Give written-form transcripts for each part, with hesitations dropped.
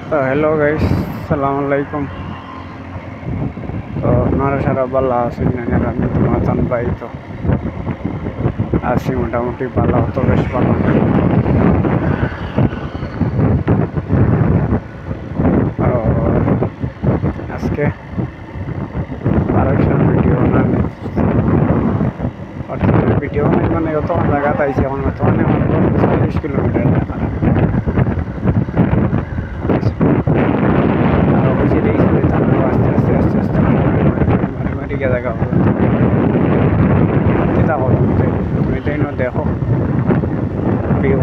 तो hello guys, सलाम अलैकुम। तो আপনারা সারা ভালো আছেন? আমি তো মাতান ভাই। তো আছি মোটামুটি ভালো, তো বেশ ভালো না। আজকে আরেকটা ভিডিও বানানো, ভিডিও মানে অত জায়গাতে আইছি এখন বর্তমানে 40 কিলোমিটার দেখা আস্তে আস্তে আস্তে আস্তে মারি মারি গিয়ে দেখা হবে। চিন্তা করো, তুমি তাই না দেখো ভিউ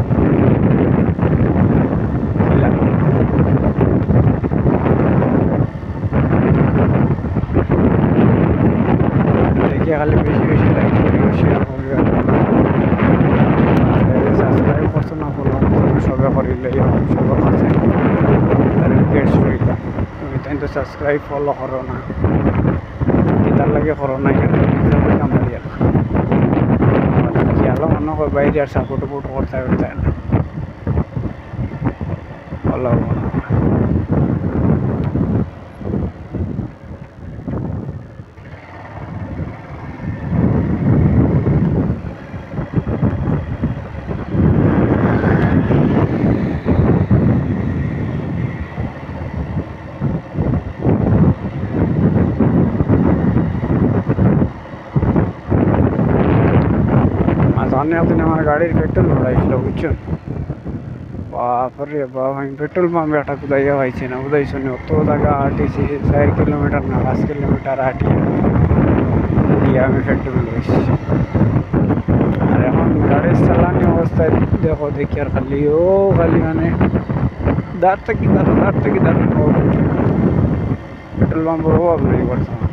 দেখিয়ে খালি বেশি বেশি লাইক করিও, শেয়ার করিও, সাবস্ক্রাইব করছো না করো সবে করিলেই সবার কাছে রিকোয়েস্ট রইল। তুমি তাই তো সাবস্ক্রাইব ফলো করো না, এটার লাগে করো না কেন? আমার খেয়ালও মনে হয় বাইরে আর সাপোর্ট উপোর্ট করতে করতে না ভালো সামনে আপনি আমার গাড়ির পেট্রোল ভরাইছিল বুঝছেন? বাপরে বাপ, আমি পেট্রোল পাম্পে একটা কোথায় পাইছি না, কোথায় শুনি অত জায়গা হাঁটিছি, 4 কিলোমিটার না 5 কিলোমিটার হাঁটি দিয়ে আমি পেট্রোল লইছি। আর এখন গাড়ির চালানি অবস্থায় দেখো দেখি আর খালি খালি মানে দাঁড় থেকে দাঁড়ো পেট্রোল পাম্পের অভাব নেই বর্তমানে।